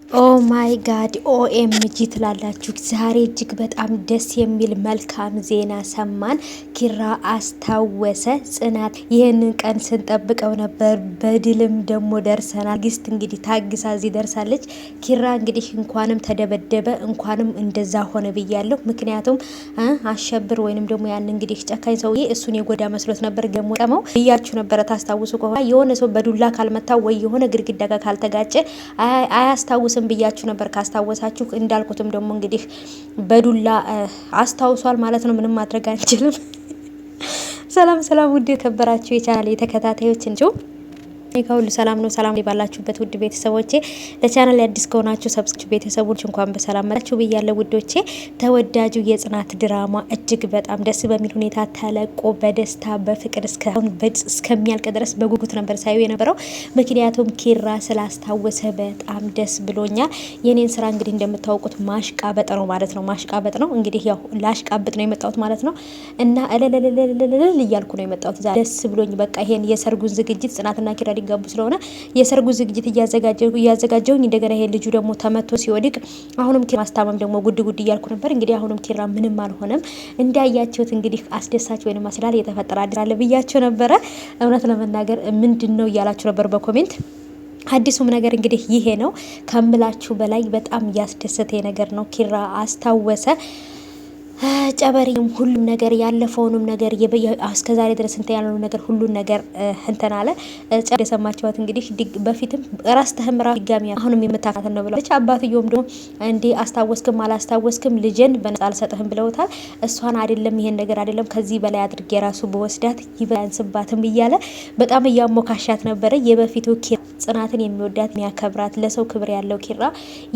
ኦ ማይ ጋድ ኦኤምጂ ትላላችሁ። ዛሬ እጅግ በጣም ደስ የሚል መልካም ዜና ሰማን። ኪራ አስታወሰ። ጽናት ይህንን ቀን ስንጠብቀው ነበር፣ በድልም ደግሞ ደርሰናል። ግስት እንግዲህ ታግሳ እዚህ ደርሳለች። ኪራ እንግዲህ እንኳንም ተደበደበ እንኳንም እንደዛ ሆነ ብያለሁ። ምክንያቱም አሸብር ወይንም ደግሞ ያን እንግዲህ ጨካኝ ሰውዬ እሱን የጎዳ መስሎት ነበር። ደግሞ ቀመው ብያችሁ ነበረ። ታስታውሱ ከሆነ የሆነ ሰው በዱላ ካልመታው ወይ የሆነ ግድግዳ ጋር ካልተጋጨ አያስታውስም ብያችሁ ነበር። ካስታወሳችሁ እንዳልኩትም ደግሞ እንግዲህ በዱላ አስታውሷል ማለት ነው። ምንም ማድረግ አንችልም። ሰላም ሰላም፣ ውድ የከበራችሁ የቻናሌ ተከታታዮች እንዲሁ ሁሉ ሰላም ነው። ሰላም ባላችሁበት ውድ ቤተሰቦቼ፣ ለቻናል አዲስ ከሆናችሁ ሰብስክራይብ ቤተሰቦች እንኳን በሰላም መጣችሁ ብያለሁ። ውዶቼ ተወዳጁ የጽናት ድራማ እጅግ በጣም ደስ በሚል ሁኔታ ተለቆ በደስታ በፍቅር እስከሚያልቅ ድረስ በጉጉት ነበር ሳይው የነበረው። ምክንያቱም ኪራ ስላስታወሰ በጣም ደስ ብሎኛል። የኔን ስራ እንግዲህ እንደምታውቁት ማሽቃበጥ ነው ማለት ነው። ማሽቃበጥ ነው እንግዲህ ያው ላሽቃበጥ ነው የመጣሁት ማለት ነው። እና እልልልልልል እያልኩ ነው የመጣሁት። ደስ ብሎኝ በቃ ይሄን የሰርጉን ዝግጅት ጽናትና ኪራ ጋቡ ስለሆነ የሰርጉ ዝግጅት እያዘጋጀሁኝ እንደገና ይሄ ልጁ ደግሞ ተመቶ ሲወድቅ አሁንም ኪራ ማስታመም ደግሞ ጉድ ጉድ እያልኩ ነበር። እንግዲህ አሁንም ኪራ ምንም አልሆነም። እንዳያችሁት እንግዲህ አስደሳች ወይንም አስላል የተፈጠረ አድራለ ብያችሁ ነበረ። እውነት ለመናገር ምንድነው እያላችሁ ነበር በኮሜንት። አዲሱም ነገር እንግዲህ ይሄ ነው ከምላችሁ በላይ በጣም ያስደሰተ ነገር ነው። ኪራ አስታወሰ። ጨበሪም ሁሉም ነገር ያለፈውንም ነገር እስከዛሬ ድረስ እንትን ያለው ነገር ሁሉን ነገር እንትን አለ። የሰማችኋት እንግዲህ በፊትም ራስተህም ድጋሚ አሁንም የምታካተል ነው ብለዋለች። አባትየውም ደግሞ እንዴ አስታወስክም አላስታወስክም ልጅን በነጻ አልሰጥህም ብለውታል። እሷን አይደለም ይሄን ነገር አይደለም ከዚህ በላይ አድርጌ የራሱ በወስዳት ይባንስባትም እያለ በጣም እያሞካሻት ነበረ። የበፊቱ ኪራ ጽናትን የሚወዳት የሚያከብራት ለሰው ክብር ያለው ኪራ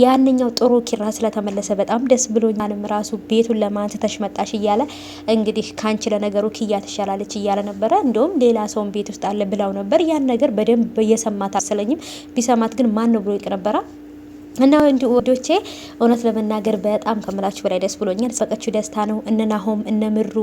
ያንኛው ጥሩ ኪራ ስለተመለሰ በጣም ደስ ብሎኛልም። ራሱ ቤቱን ለማን ተሽመጣሽ እያለ እንግዲህ ካንቺ ለነገሩ ኪያ ትሻላለች እያለ ነበረ። እንደውም ሌላ ሰውን ቤት ውስጥ አለ ብላው ነበር። ያን ነገር በደንብ እየሰማት አሰለኝም። ቢሰማት ግን ማን ነው ብሎ ይቅ ነበራ። እና እንዲ ወዶቼ እውነት ለመናገር በጣም ከምላችሁ በላይ ደስ ብሎኛል። ፈቀችው ደስታ ነው። እነ ናሆም እነ ምሩ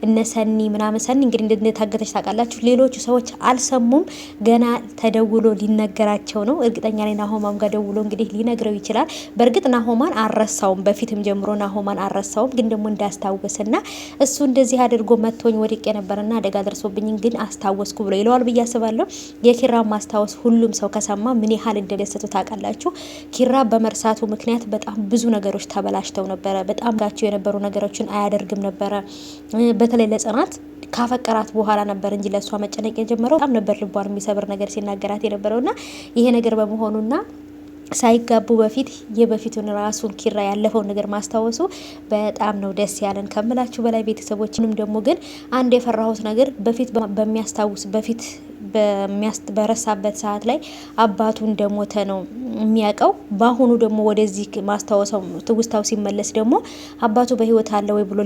እነ ሰኒ ምናምን ሰኒ እንግዲህ እንደታገተች ታውቃላችሁ። ሌሎቹ ሰዎች አልሰሙም። ገና ተደውሎ ሊነገራቸው ነው። እርግጠኛ ላይ ናሆማም ጋር ደውሎ እንግዲህ ሊነግረው ይችላል። በእርግጥ ናሆማን አልረሳውም። በፊትም ጀምሮ ናሆማን አልረሳውም። ግን ደግሞ እንዳስታወሰና እሱ እንደዚህ አድርጎ መቶኝ ወድቄ ነበርና አደጋ ደርሶብኝ ግን አስታወስኩ ብሎ ይለዋል ብዬ አስባለሁ። የኪራ ማስታወስ ሁሉም ሰው ከሰማ ምን ያህል እንደደሰቱ ታውቃላችሁ። ኪራ በመርሳቱ ምክንያት በጣም ብዙ ነገሮች ተበላሽተው ነበረ። በጣም ጋቸው የነበሩ ነገሮችን አያደርግም ነበረ። በተለይ ለጽናት ካፈቀራት በኋላ ነበር እንጂ ለእሷ መጨነቅ የጀመረው በጣም ነበር ልቧን የሚሰብር ነገር ሲናገራት የነበረውና ይሄ ነገር በመሆኑና ሳይጋቡ በፊት የበፊቱን ራሱን ኪራ ያለፈውን ነገር ማስታወሱ በጣም ነው ደስ ያለን ከምላችሁ በላይ ቤተሰቦችንም ደግሞ ግን አንድ የፈራሁት ነገር በፊት በሚያስታውስ በፊት በረሳበት ሰዓት ላይ አባቱ እንደሞተ ነው የሚያውቀው። በአሁኑ ደግሞ ወደዚህ ማስታወሰው ትውስታው ሲመለስ ደግሞ አባቱ በህይወት አለ ወይ ብሎ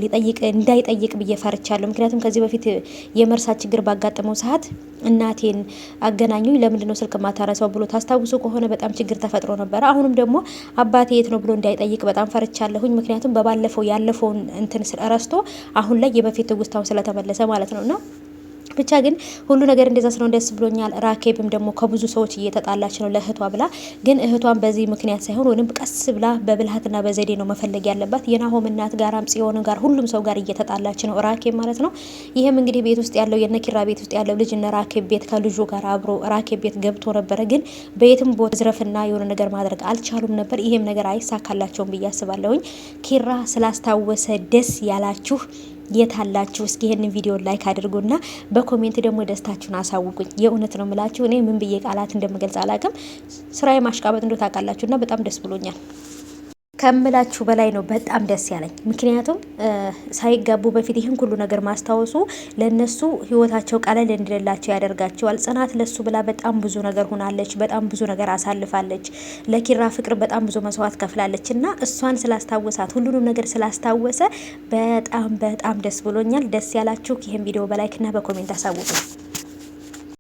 እንዳይጠይቅ ብዬ ፈርቻለሁ። ምክንያቱም ከዚህ በፊት የመርሳት ችግር ባጋጠመው ሰዓት እናቴን አገናኙኝ ለምንድነው ስልክ ማታረሰው ብሎ ታስታውሱ ከሆነ በጣም ችግር ተፈጥሮ ነበረ። አሁንም ደግሞ አባቴ የት ነው ብሎ እንዳይጠይቅ በጣም ፈርቻለሁኝ። ምክንያቱም በባለፈው ያለፈውን እንትን ረስቶ አሁን ላይ የበፊት ትውስታው ስለተመለሰ ማለት ነውና ብቻ ግን ሁሉ ነገር እንደዛ ስለሆነ ደስ ብሎኛል። ራኬብም ደግሞ ከብዙ ሰዎች እየተጣላች ነው ለእህቷ ብላ፣ ግን እህቷን በዚህ ምክንያት ሳይሆን ወይም ቀስ ብላ በብልሃትና በዘዴ ነው መፈለግ ያለባት። የናሆም እናት ጋራም ጽዮን ጋር ሁሉም ሰው ጋር እየተጣላች ነው ራኬብ ማለት ነው። ይህም እንግዲህ ቤት ውስጥ ያለው የነኪራ ቤት ውስጥ ያለው ልጅ እነ ራኬብ ቤት ከልጁ ጋር አብሮ ራኬብ ቤት ገብቶ ነበረ። ግን በየትም ቦታ ዝረፍና የሆነ ነገር ማድረግ አልቻሉም ነበር። ይሄም ነገር አይሳካላቸውም ብዬ አስባለሁኝ። ኪራ ስላስታወሰ ደስ ያላችሁ የታላችሁ እስኪ ይሄንን ቪዲዮ ላይክ አድርጉና በኮሜንት ደግሞ ደስታችሁን አሳውቁኝ። የእውነት ነው የምላችሁ። እኔ ምን ብዬ ቃላት እንደምገልጽ አላቅም። ስራዬ ማሽቃበጥ እንደው ታውቃላችሁና በጣም ደስ ብሎኛል ከምላችሁ በላይ ነው በጣም ደስ ያለኝ። ምክንያቱም ሳይጋቡ በፊት ይህን ሁሉ ነገር ማስታወሱ ለነሱ ህይወታቸው ቀለል እንዲላቸው ያደርጋቸዋል። ጽናት ለሱ ብላ በጣም ብዙ ነገር ሆናለች። በጣም ብዙ ነገር አሳልፋለች። ለኪራ ፍቅር በጣም ብዙ መስዋዕት ከፍላለች እና እሷን ስላስታወሳት ሁሉንም ነገር ስላስታወሰ በጣም በጣም ደስ ብሎኛል። ደስ ያላችሁ ይህን ቪዲዮ በላይክና በኮሜንት አሳውቁ።